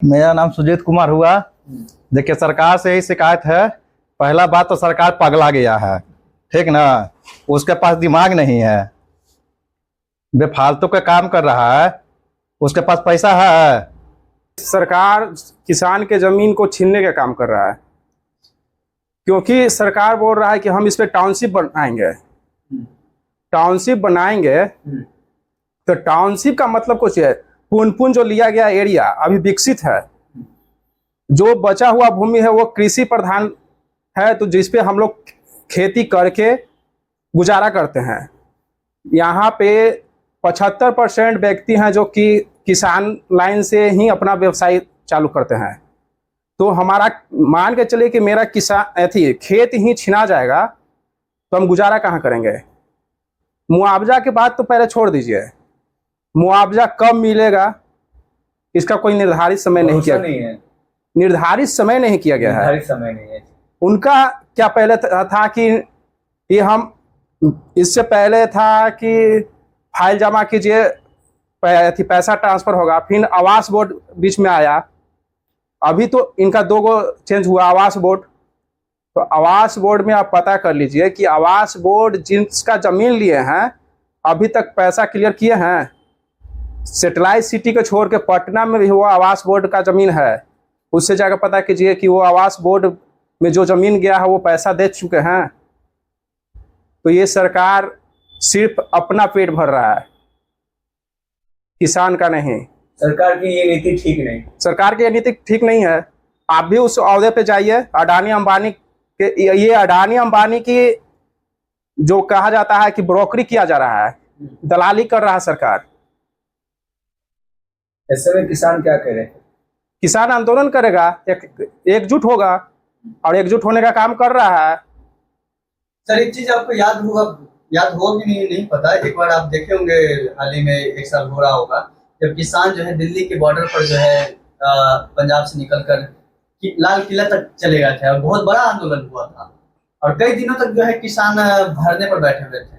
मेरा नाम सुजीत कुमार हुआ। देखिए, सरकार से ही शिकायत है। पहला बात तो सरकार पगला गया है, ठीक ना। उसके पास दिमाग नहीं है, बेफालतू का काम कर रहा है। उसके पास पैसा है। सरकार किसान के जमीन को छीनने का काम कर रहा है, क्योंकि सरकार बोल रहा है कि हम इस पे टाउनशिप बनाएंगे। टाउनशिप बनाएंगे तो टाउनशिप का मतलब कुछ है, पुनपुन जो लिया गया एरिया अभी विकसित है, जो बचा हुआ भूमि है वो कृषि प्रधान है, तो जिसपे हम लोग खेती करके गुजारा करते हैं। यहाँ पे 75% व्यक्ति हैं जो कि किसान लाइन से ही अपना व्यवसाय चालू करते हैं। तो हमारा मान के चलिए कि मेरा किसान खेत ही छीना जाएगा तो हम गुजारा कहाँ करेंगे। मुआवजा की बात तो पहले छोड़ दीजिए, मुआवजा कब मिलेगा इसका कोई निर्धारित समय नहीं किया है। निर्धारित समय नहीं किया गया है। निर्धारित समय नहीं है। उनका क्या पहले था कि ये हम इससे पहले था कि फाइल जमा कीजिए, पैसा ट्रांसफर होगा, फिर आवास बोर्ड बीच में आया। अभी तो इनका 2 गो चेंज हुआ, आवास बोर्ड। तो आवास बोर्ड में आप पता कर लीजिए कि आवास बोर्ड जिसका जमीन लिए हैं अभी तक पैसा क्लियर किए हैं। सैटेलाइट सिटी को छोड़ के पटना में भी वो आवास बोर्ड का जमीन है, उससे जाकर पता कीजिए कि वो आवास बोर्ड में जो जमीन गया है वो पैसा दे चुके हैं। तो ये सरकार सिर्फ अपना पेट भर रहा है, किसान का नहीं। सरकार की ये नीति ठीक नहीं। सरकार की ये नीति ठीक नहीं है। आप भी उस ओहदे पे जाइए, अडानी अंबानी के, ये अडानी अंबानी की जो कहा जाता है कि ब्रोकरी किया जा रहा है, दलाली कर रहा है सरकार। ऐसे में किसान क्या करे? किसान आंदोलन करेगा, एकजुट होगा और एकजुट होने का काम कर रहा है। सर, एक चीज आपको याद होगी नहीं पता। एक बार आप देखे होंगे, हाल ही में 1 साल हो रहा होगा, जब किसान जो है दिल्ली के बॉर्डर पर जो है पंजाब से निकलकर लाल किला तक चले गए थे और बहुत बड़ा आंदोलन हुआ था और कई दिनों तक जो है किसान धरने पर बैठे हुए थे।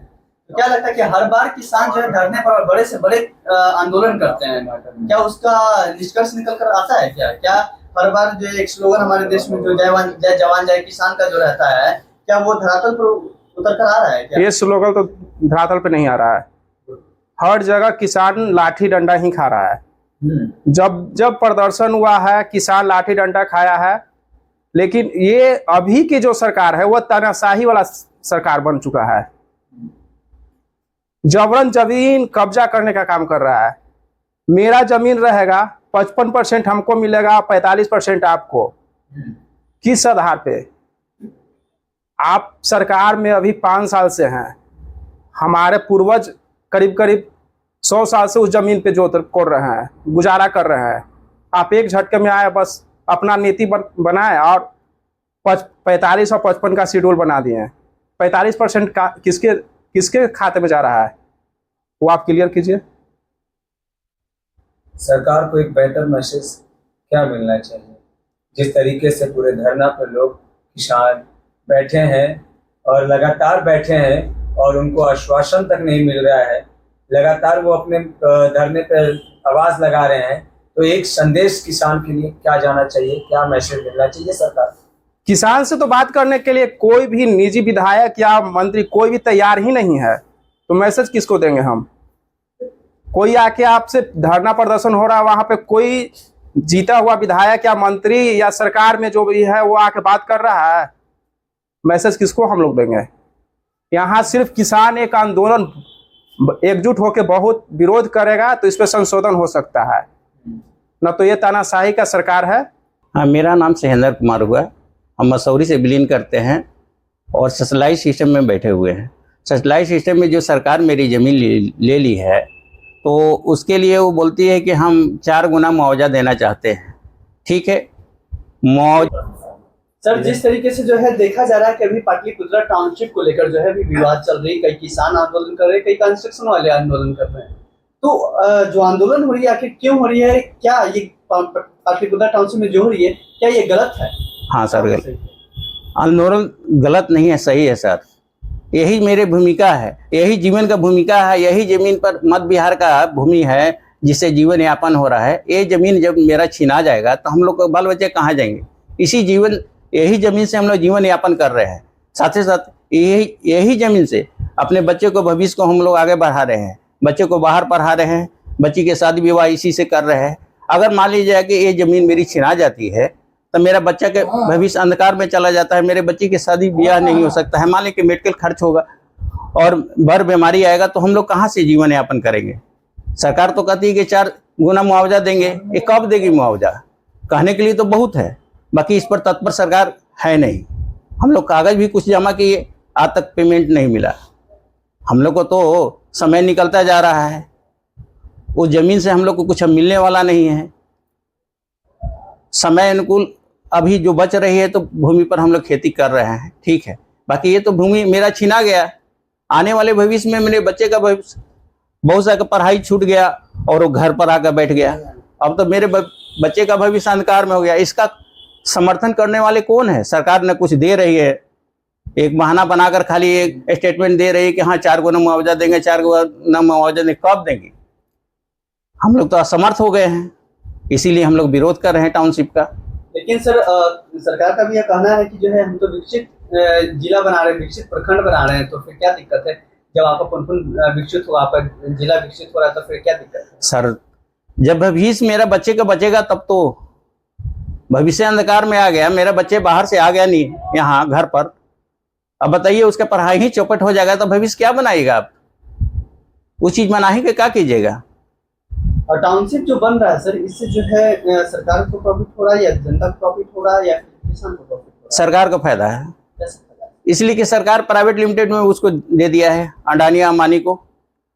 तो क्या लगता है कि हर बार किसान जो है धरने पर बड़े से बड़े आंदोलन करते हैं, क्या उसका निष्कर्ष निकल कर आता है? क्या हर बार जो एक स्लोगन हमारे देश में जो जय जवान जय किसान का जो रहता है, क्या वो धरातल पर उतर कर आ रहा है? क्या ये स्लोगन तो धरातल पे नहीं आ रहा है। हर जगह किसान लाठी डंडा ही खा रहा है। जब प्रदर्शन हुआ है किसान लाठी डंडा खाया है। लेकिन ये अभी की जो सरकार है वो तानाशाही वाला सरकार बन चुका है, जबरन जमीन कब्जा करने का काम कर रहा है। मेरा जमीन रहेगा, 55% हमको मिलेगा, 45% आपको। किस आधार पे? आप सरकार में अभी 5 साल से हैं, हमारे पूर्वज करीब 100 साल से उस जमीन पे जोत कर रहे हैं, गुजारा कर रहे हैं। आप एक झटके में आए, बस अपना नीति बनाए और 45 और 55 का शेड्यूल बना दिए। 45% का किसके खाते में जा रहा है वो आप क्लियर कीजिए। सरकार को एक बेहतर मैसेज क्या मिलना चाहिए? जिस तरीके से पूरे धरना पर लोग किसान बैठे हैं और लगातार बैठे हैं और उनको आश्वासन तक नहीं मिल रहा है, लगातार वो अपने धरने पर आवाज लगा रहे हैं, तो एक संदेश किसान के लिए क्या जाना चाहिए, क्या मैसेज मिलना चाहिए सरकार? किसान से तो बात करने के लिए कोई भी निजी विधायक या मंत्री कोई भी तैयार ही नहीं है, तो मैसेज किसको देंगे हम? कोई आके आपसे धरना प्रदर्शन हो रहा है, वहां पे कोई जीता हुआ विधायक या मंत्री या सरकार में जो भी है वो आके बात कर रहा है, मैसेज किसको हम लोग देंगे? यहाँ सिर्फ किसान एक आंदोलन एकजुट होकर बहुत विरोध करेगा तो इस पर संशोधन हो सकता है, न तो ये तानाशाही का सरकार है। हाँ, मेरा नाम सहेंद्र कुमार हुआ। हम मसूरी से विलीन करते हैं और सैटेलाइट सिस्टम में बैठे हुए हैं। सैटेलाइट सिस्टम में जो सरकार मेरी ज़मीन ले ली है, तो उसके लिए वो बोलती है कि हम 4 गुना मुआवजा देना चाहते हैं। ठीक है, मुआवजा सर, जिस तरीके से जो है देखा जा रहा है कि अभी पाटलिपुत्रा टाउनशिप को लेकर जो है अभी विवाद चल रही है, कई किसान आंदोलन कर रहे हैं, कई कंस्ट्रक्शन वाले आंदोलन कर रहे हैं। तो जो आंदोलन हो रही है आखिर क्यों हो रही है? क्या ये पाटलिपुत्रा टाउनशिप में जो हो रही है क्या ये गलत है? हाँ सर, गलत आंदोलन गलत नहीं है, सही है सर। यही मेरी भूमिका है, यही जीवन का भूमिका है। यही जमीन पर मध्य बिहार का भूमि है, जिससे जीवन यापन हो रहा है, ये जमीन जब मेरा छीना जाएगा तो हम लोग को बाल बच्चे कहाँ जाएंगे? यही जमीन से हम लोग जीवन यापन कर रहे हैं। साथ ही साथ यही जमीन से अपने बच्चे को, भविष्य को हम लोग आगे बढ़ा रहे हैं, बच्चे को बाहर पढ़ा रहे हैं, बच्ची के शादी विवाह इसी से कर रहे हैं। अगर मान लीजिए कि ये जमीन मेरी छिना जाती है तो मेरा बच्चा के भविष्य अंधकार में चला जाता है, मेरे बच्चे की शादी ब्याह नहीं हो सकता है। मान लीजिए कि मेडिकल खर्च होगा और भर बीमारी आएगा तो हम लोग कहाँ से जीवन यापन करेंगे? सरकार तो कहती है कि 4 गुना मुआवजा देंगे, ये कब देगी मुआवजा? कहने के लिए तो बहुत है, बाकी इस पर तत्पर सरकार है नहीं। हम लोग कागज भी कुछ जमा किए, आज तक पेमेंट नहीं मिला। हम लोग को तो समय निकलता जा रहा है, उस जमीन से हम लोग को कुछ मिलने वाला नहीं है। समय अनुकूल अभी जो बच रही है तो भूमि पर हम लोग खेती कर रहे हैं, ठीक है, बाकी ये तो भूमि मेरा छीना गया। आने वाले भविष्य में मेरे बच्चे का भविष्य, बहुत सा का पढ़ाई छूट गया और वो घर पर आकर बैठ गया। अब तो मेरे बच्चे का भविष्य अंधकार में हो गया। इसका समर्थन करने वाले कौन है? सरकार ने कुछ दे रही है, एक बहाना बनाकर खाली एक स्टेटमेंट दे रही है कि हाँ 4 गुना मुआवजा देंगे, 4 गुना मुआवजा देंगे, कब देंगे? हम लोग तो असमर्थ हो गए हैं, इसीलिए हम लोग विरोध कर रहे हैं टाउनशिप का। लेकिन सर सरकार का भी यह कहना है कि जो है हम तो विकसित जिला बना रहे हैं, विकसित प्रखंड बना रहे हैं, तो फिर क्या दिक्कत है? जब आपका पुनपुन विकसित हुआ, आपका जिला विकसित हो रहा है, तो फिर क्या दिक्कत है? सर जब भविष्य मेरा बच्चे का बचेगा तब तो, भविष्य अंधकार में आ गया, मेरा बच्चे बाहर से आ गया नहीं यहाँ घर पर, अब बताइए उसका पढ़ाई ही चौपट हो जाएगा तो भविष्य क्या बनाएगा आप? वो चीज बनाही के क्या कीजिएगा? और टाउनशिप जो बन रहा है सर, इससे जो है सरकार को प्रॉफिट हो रहा है या जनता को प्रॉफिट हो रहा है या फिर किसान को प्रॉफिट हो रहा है? सरकार को फायदा है, कैसे फायदा है? इसलिए कि सरकार प्राइवेट लिमिटेड में उसको दे दिया है, अडानी अंबानी को।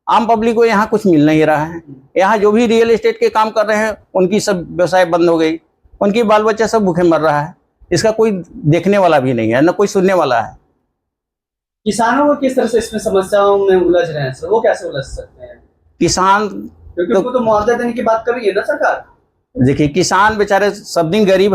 आम पब्लिक को यहाँ कुछ मिल नहीं रहा है। यहाँ जो भी रियल एस्टेट के काम कर रहे हैं उनकी सब व्यवसाय बंद हो गई, उनकी बाल बच्चा सब भूखे मर रहा है। इसका कोई देखने वाला भी नहीं है, न कोई सुनने वाला है। किसानों को किस तरह से इसमें समस्याओं में उलझ रहे हैं सर, वो कैसे उलझ सकते हैं? किसान, क्योंकि उनको तो मुआवजा देने की बात कर रही है ना सरकार। देखिए किसान बेचारे सब दिन गरीब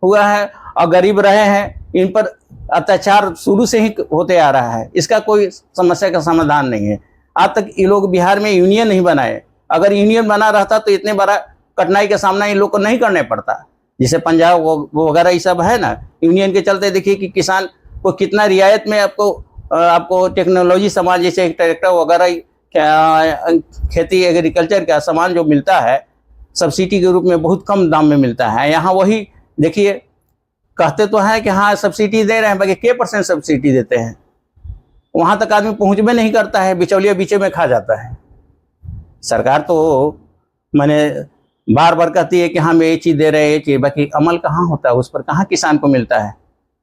हुआ है और गरीब रहे हैं, इन पर अत्याचार शुरू से ही होते आ रहा है। इसका कोई समस्या का समाधान नहीं है। आज तक ये लोग बिहार में यूनियन नहीं बनाए, अगर यूनियन बना रहता तो इतने बड़ा कठिनाई का सामना इन लोग को नहीं करने पड़ता। जैसे पंजाब वगैरह ये सब है ना, यूनियन के चलते देखिए कि किसान को कितना रियायत में आपको टेक्नोलॉजी सामान जैसे ट्रैक्टर वगैरह खेती एग्रीकल्चर का सामान जो मिलता है सब्सिडी के रूप में बहुत कम दाम में मिलता है। यहाँ वही देखिए कहते तो हैं कि हाँ सब्सिडी दे रहे हैं, बाकी क्या % सब्सिडी देते हैं? वहाँ तक आदमी पहुँच भी नहीं करता है, बिचौलिया बीचे में खा जाता है। सरकार तो मैंने बार बार कहती है कि हम ये चीज़ दे रहे हैं, ये चीज़, बाकी अमल कहाँ होता है, उस पर कहाँ किसान को मिलता है।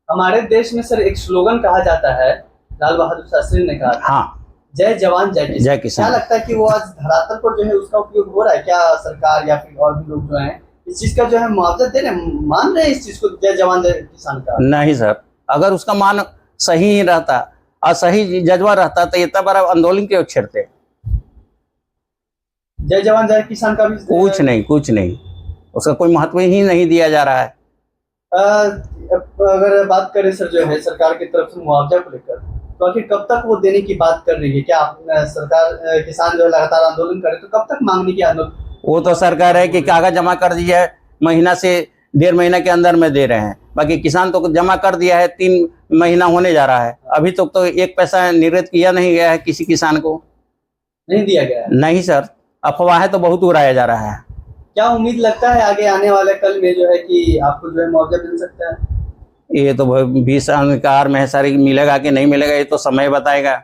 हमारे देश में सर एक स्लोगन कहा जाता है, लाल बहादुर शास्त्री ने कहा, हाँ, जय जवान जय किसान। जय किसान। क्या लगता है कि वो आज धरातल पर जो है उसका उपयोग हो रहा है क्या? सरकार या फिर और भी लोग जो हैं इस चीज का जो है मुआवजा दे रहे हैं, मान रहे हैं इस चीज को, जय जवान जय किसान का? नहीं सर, अगर उसका मान सही ही रहता और सही जज्बा रहता तो इतना बड़ा आंदोलन क्यों छेड़ते? जय जवान जय किसान का भी कुछ नहीं, उसका कोई महत्व ही नहीं दिया जा रहा है। अगर बात करें सर जो है सरकार की तरफ से मुआवजा को लेकर, तो आखिर कब तक वो देने की बात कर रही है? क्या सरकार किसान जो है लगातार आंदोलन करे तो कब तक मांगने की आंदोलन? वो तो सरकार है कि कागज जमा कर दिया है, महीना से 1.5 महीना के अंदर में दे रहे हैं, बाकी किसान तो जमा कर दिया है, 3 महीना होने जा रहा है, अभी तक तो 1 पैसा निर्गत किया नहीं गया है किसी किसान को। नहीं दिया गया है? नहीं सर, अफवाह तो बहुत उड़ाया जा रहा है। क्या उम्मीद लगता है आगे आने वाले कल में जो है कि आपको जो है मुआवजा मिल सकता है? ये तो भविष्य अंधकार में है सर, मिलेगा कि नहीं मिलेगा ये तो समय बताएगा।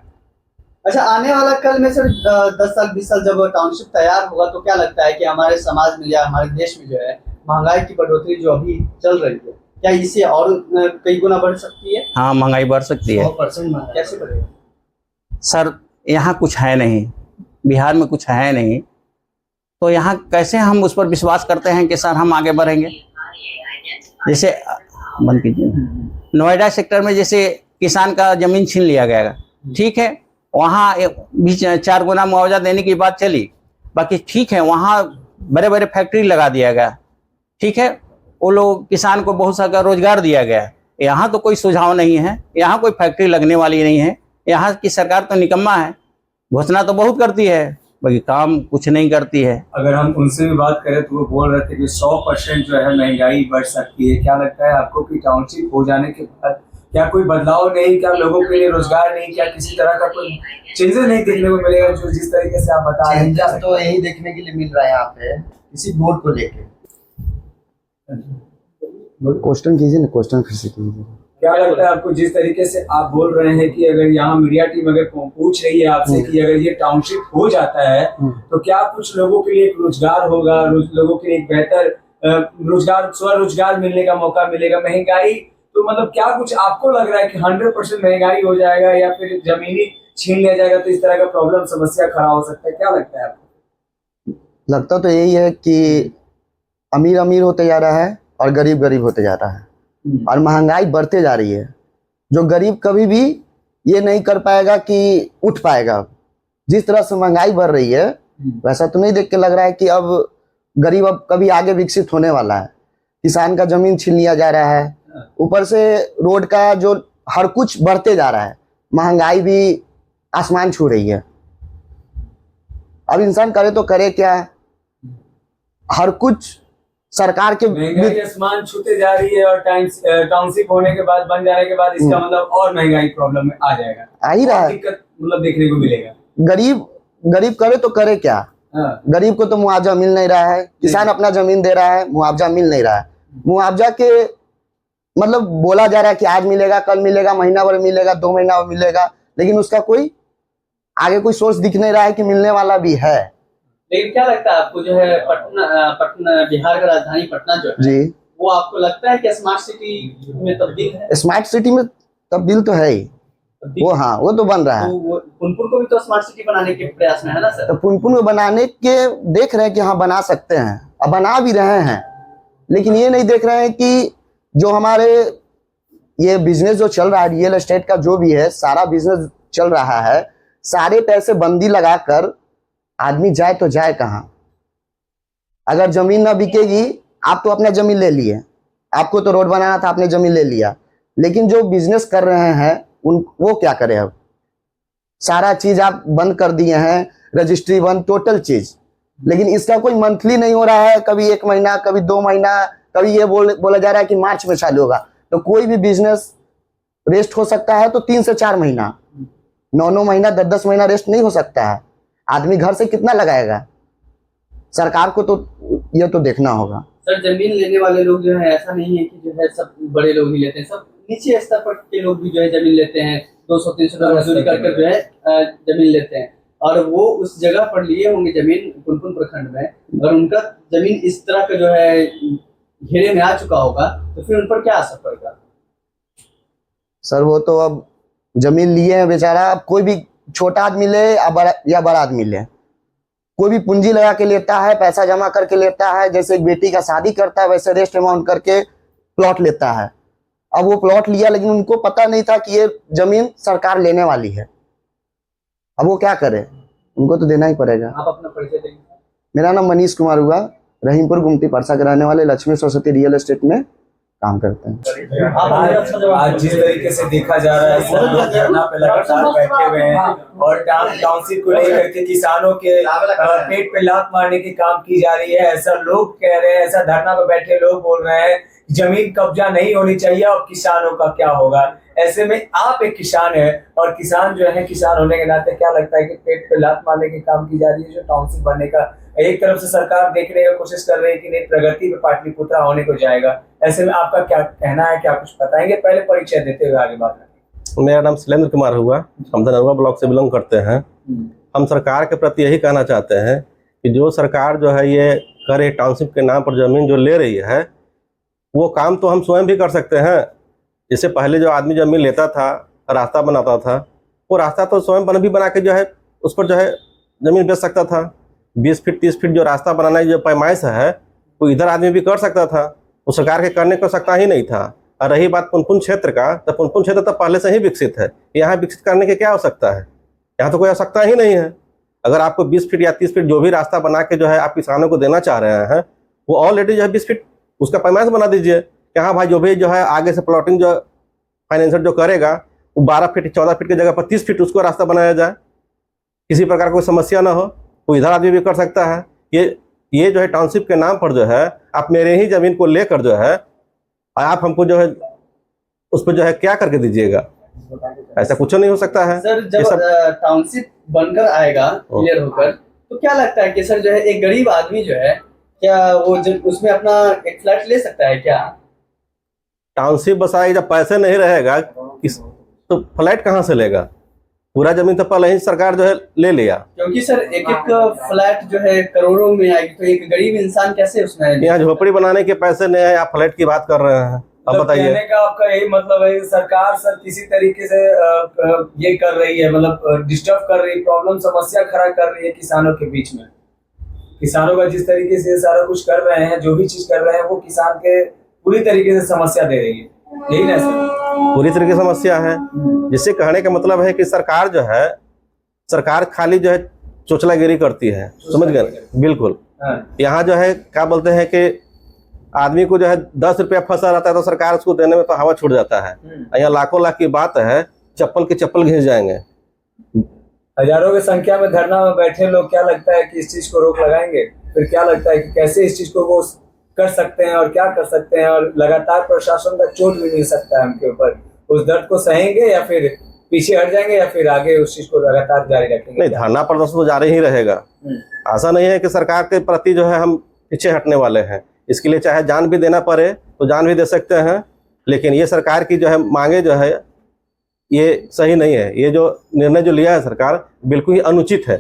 अच्छा, आने वाला कल में सर 10 साल 20 साल जब टाउनशिप तैयार होगा तो क्या लगता है कि हमारे समाज में या हमारे देश में जो है महंगाई की बढ़ोतरी जो अभी चल रही है, क्या इससे और कई गुना बढ़ सकती है? हाँ, महंगाई बढ़ सकती है। 100% कैसे बढ़ेगा? सर यहाँ कुछ है नहीं, बिहार में कुछ है नहीं, तो यहाँ कैसे हम उस पर विश्वास करते हैं कि सर हम आगे बढ़ेंगे? जैसे बंद कीजिए, नोएडा सेक्टर में जैसे किसान का जमीन छीन लिया गया, ठीक है, वहाँ बीच 4 गुना मुआवजा देने की बात चली, बाकी ठीक है वहाँ बड़े बड़े फैक्ट्री लगा दिया गया, ठीक है, वो लोग किसान को बहुत सारा रोजगार दिया गया। यहाँ तो कोई सुझाव नहीं है, यहाँ कोई फैक्ट्री लगने वाली नहीं है। यहाँ की सरकार तो निकम्मा है, घोषणा तो बहुत करती है, बाकी काम कुछ नहीं करती है। अगर हम उनसे भी बात करें तो वो बोल रहे थे कि 100% जो है महंगाई बढ़ सकती है। क्या लगता है आपको कि टाउनशिप हो जाने के बाद क्या कोई बदलाव नहीं, क्या लोगों के लिए रोजगार नहीं, क्या किसी तरह का कोई चेंजेस नहीं देखने को मिलेगा जो जिस तरीके से आप बता रहे हैं? चेंजेस तो यही देखने के लिए मिल रहा है यहाँ पे किसी वोट को लेके। क्वेश्चन कीजिए ना, क्वेश्चन फिर से कीजिए। क्या लगता है आपको, जिस तरीके से आप बोल रहे हैं कि अगर यहाँ मीडिया टीम अगर पूछ रही है आपसे कि अगर ये टाउनशिप हो जाता है तो क्या कुछ लोगों के लिए एक रोजगार होगा, लोगों के लिए एक बेहतर रोजगार, स्वरोजगार मिलने का मौका मिलेगा? महंगाई तो मतलब क्या कुछ आपको लग रहा है कि 100% महंगाई हो जाएगा या फिर जमीनी छीन लिया जाएगा तो इस तरह का प्रॉब्लम समस्या खड़ा हो सकता है? क्या लगता है आपको? लगता तो यही है कि अमीर अमीर होते जा रहा है और गरीब गरीब होते जा रहा है और महंगाई बढ़ते जा रही है। जो गरीब कभी भी ये नहीं कर पाएगा कि उठ पाएगा। जिस तरह से महंगाई बढ़ रही है वैसा तो नहीं देख के लग रहा है कि अब गरीब अब कभी आगे विकसित होने वाला है। किसान का जमीन छीन लिया जा रहा है, ऊपर से रोड का जो हर कुछ बढ़ते जा रहा है, महंगाई भी आसमान छू रही है। अब इंसान करे तो करे क्या? हर कुछ सरकार के महंगाई आसमान छूते जा रही है और टाउनशिप होने के बाद, बन जाने के बाद इसका मतलब और महंगाई प्रॉब्लम में आ जाएगा, आ ही रहा है। दिक्कत मतलब देखने को मिलेगा। गरीब करे तो करे क्या? हाँ। गरीब को तो मुआवजा मिल नहीं रहा है। किसान अपना जमीन दे रहा है, मुआवजा मिल नहीं रहा है। मुआवजा के मतलब बोला जा रहा है कि आज मिलेगा, कल मिलेगा, महीना भर मिलेगा, 2 महीना भर मिलेगा, लेकिन उसका कोई आगे कोई सोर्स दिख नहीं रहा है कि मिलने वाला भी है। लेकिन क्या लगता है आपको, जो है पटना बिहार का राजधानी पटना जो है जी, वो आपको लगता है कि स्मार्ट सिटी में तब्दील है? स्मार्ट सिटी में तब्दील तो है ही वो। हाँ, वो तो बन रहा है। तो पुनपुन को भी तो स्मार्ट सिटी बनाने के प्रयास में है ना सर? तो पुनपुन को बनाने के देख रहे हैं कि हाँ बना सकते हैं, अब बना भी रहे हैं, लेकिन ये नहीं देख रहे हैं कि जो हमारे ये बिजनेस जो चल रहा है, रियल एस्टेट का जो भी है सारा बिजनेस चल रहा है, सारे पैसे बंदी लगाकर आदमी जाए तो जाए कहाँ? अगर जमीन ना बिकेगी, आप तो अपना जमीन ले लिए, आपको तो रोड बनाना था, आपने जमीन ले लिया, लेकिन जो बिजनेस कर रहे हैं वो क्या करें? अब सारा चीज आप बंद कर दिए हैं, रजिस्ट्री बंद, टोटल चीज। लेकिन इसका कोई मंथली नहीं हो रहा है, कभी 1 महीना, कभी 2 महीना, कभी ये बोला जा रहा है कि मार्च में चालू होगा। तो कोई भी बिजनेस रेस्ट हो सकता है तो 3 से 4 महीना, 9 महीना, 10 महीना रेस्ट नहीं हो सकता है। आदमी घर से कितना लगाएगा? सरकार को तो ये तो देखना होगा। सर, जमीन लेने वाले लोग जो है, ऐसा नहीं है कि जो है सब बड़े लोग ही लेते हैं, सब नीचे स्तर पर के लोग भी जो है जमीन लेते हैं, 200-300 रुपये मजदूरी करके जो है जमीन लेते हैं, और वो उस जगह पर लिए होंगे जमीन पुनपुन प्रखंड में, और उनका जमीन इस तरह का जो है घेरे में आ चुका होगा, तो फिर उन पर क्या असर पड़ेगा? सर वो तो अब जमीन लिए हैं बेचारा, अब कोई भी छोटा आदमी ले या बड़ा आदमी ले, कोई भी पूंजी लगा के लेता है, पैसा जमा करके लेता है। जैसे एक बेटी का शादी करता है वैसे रेस्ट अमाउंट करके प्लॉट लेता है। अब वो प्लॉट लिया, लेकिन उनको पता नहीं था कि ये जमीन सरकार लेने वाली है। अब वो क्या करे? उनको तो देना ही पड़ेगा। आप अपना परिचय देंगे? मेरा नाम मनीष कुमार हुआ, रहीमपुर गुमटी परसा के रहने वाले, लक्ष्मी सरस्वती रियल एस्टेट में काम करते हैं। आज जिस तरीके से देखा जा रहा है, सब लोग धरना पे लगातार बैठे हुए हैं और टाउनशिप को लेकर के किसानों के पेट पे लात मारने की काम की जा रही है, ऐसा लोग कह रहे हैं, ऐसा धरना पे बैठे लोग बोल रहे हैं। जमीन कब्जा नहीं होनी चाहिए और किसानों का क्या होगा? ऐसे में आप एक किसान है और किसान जो है, किसान होने के नाते क्या लगता है कि पेट पे लात मारने की काम की जा रही है जो टाउनशिप बनने का? एक तरफ से सरकार देखने की कोशिश कर रही है कि नहीं, प्रगति पे पाटलिपुत्रा होने को जाएगा। ऐसे में आपका क्या कहना है, क्या कुछ बताएंगे? पहले परिचय देते हुए आगे बात करेंगे। मेरा नाम शैलेंद्र कुमार हुआ, हम धनरुआ ब्लॉक से बिलोंग करते हैं। हम सरकार के प्रति यही कहना चाहते हैं कि जो सरकार जो है ये करे, टाउनशिप के नाम पर जमीन जो ले रही है, वो काम तो हम स्वयं भी कर सकते हैं। जैसे पहले जो आदमी जमीन लेता था, रास्ता बनाता था, वो रास्ता तो स्वयं बना के जो है उस पर जो है जमीन बेच सकता था। 20 फीट 30 फीट जो रास्ता बनाना जो पैमाइश है, वो इधर आदमी भी कर सकता था, वो सरकार के करने को सकता ही नहीं था। और रही बात पुनपुन क्षेत्र का, तो पुनपुन क्षेत्र तो पहले से ही विकसित है, यहाँ विकसित करने की क्या आवश्यकता है? यहाँ तो कोई आवश्यकता ही नहीं है। अगर आपको 20 फीट या 30 फीट जो भी रास्ता बना के जो है आप किसानों को देना चाह रहे हैं, वो ऑलरेडी जो है 20 फीट उसका पैमाइश बना दीजिए कि हाँ भाई, जो भी जो है आगे से प्लॉटिंग जो फाइनेंसर जो करेगा वो 12 फीट 14 फीट की जगह पर 30 फीट उसको रास्ता बनाया जाए, किसी प्रकार कोई समस्या ना हो। कोई इधर आदमी भी कर सकता है। ये जो है टाउनशिप के नाम पर जो है आप मेरे ही जमीन को लेकर जो है आप हमको जो है उस पर जो है क्या करके दीजिएगा, ऐसा कुछ नहीं हो सकता है। सर ये जब सब टाउनशिप बनकर आएगा क्लियर होकर, तो क्या लगता है कि सर जो है एक गरीब आदमी जो है क्या वो उसमें अपना एक फ्लैट ले सकता है क्या? टाउनशिप बसाएगी जब पैसे नहीं रहेगा तो फ्लैट कहाँ से लेगा? पूरा जमीन तो पहले ही सरकार जो है ले लिया। क्योंकि सर एक फ्लैट जो है करोड़ों में आएगी, तो एक गरीब इंसान कैसे उसमें यहाँ झोपड़ी बनाने के पैसे नहीं है, आप फ्लैट की बात कर रहे हैं। अब बताइए, कहने का आपका यही मतलब है सरकार सर किसी तरीके से ये कर रही है, मतलब डिस्टर्ब कर रही है, प्रॉब्लम समस्या खड़ा कर रही है किसानों के बीच में। किसानों का जिस तरीके से सारा कुछ कर रहे हैं, जो भी चीज कर रहे हैं, वो किसान के पूरी तरीके से समस्या दे रही है, यही ना सर? पूरी तरीके से समस्या है। जिससे कहने का मतलब है कि सरकार जो है सरकार खाली जो है चोचलागिरी करती है, समझ गए? बिल्कुल। यहाँ जो है क्या बोलते हैं कि आदमी को जो है 10 रुपया फंसा रहता है तो सरकार उसको देने में तो हवा छूट जाता है। यहाँ लाखों लाख की बात है, चप्पल के चप्पल घिस जाएंगे। हजारों की संख्या में धरना में बैठे लोग, क्या लगता है कि इस चीज को रोक लगाएंगे? फिर क्या लगता है कि कैसे इस चीज को वो कर सकते हैं और क्या कर सकते हैं? और लगातार प्रशासन का चोट भी मिल सकता है उनके ऊपर। उस दर्द को सहेंगे या फिर पीछे हट जाएंगे या फिर आगे उस चीज को लगातार जारी रखेंगे? नहीं, धरना प्रदर्शन तो जारी ही रहेगा। ऐसा नहीं है कि सरकार के प्रति जो है हम पीछे हटने वाले हैं। इसके लिए चाहे जान भी देना पड़े तो जान भी दे सकते हैं, लेकिन ये सरकार की जो है मांगे जो है ये सही नहीं है। ये जो निर्णय जो लिया है सरकार बिल्कुल ही अनुचित है।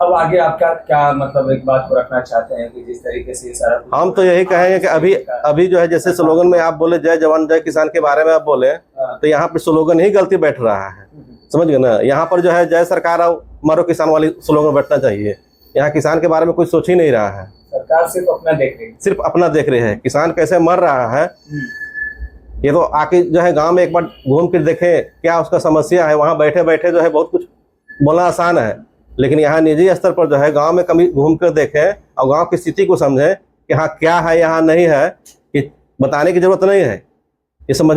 अब आगे आपका क्या मतलब एक बात को रखना चाहते हैं कि जिस तरीके से ये सारा हम तो यही कहेंगे कि अभी जो है जैसे स्लोगन में आप बोले जय जवान जय किसान के बारे में आप बोले, तो यहाँ पे स्लोगन ही गलती बैठ रहा है, समझ गए ना? यहाँ पर जो है जय सरकार आओ मरो किसान वाली स्लोगन बैठना चाहिए। यहाँ किसान के बारे में कोई सोच ही नहीं रहा है। सरकार सिर्फ अपना देख रही है, सिर्फ अपना देख रही है। किसान कैसे मर रहा है ये तो आके जो है गांव में एक बार घूम कर देखे क्या उसका समस्या है। वहां बैठे बैठे जो है बहुत कुछ बोलना आसान है, लेकिन यहाँ निजी स्तर पर जो है गांव में कभी घूम कर देखें और गांव की स्थिति को समझें कि हाँ क्या है यहाँ नहीं है, ये बताने की जरूरत नहीं है, ये समझ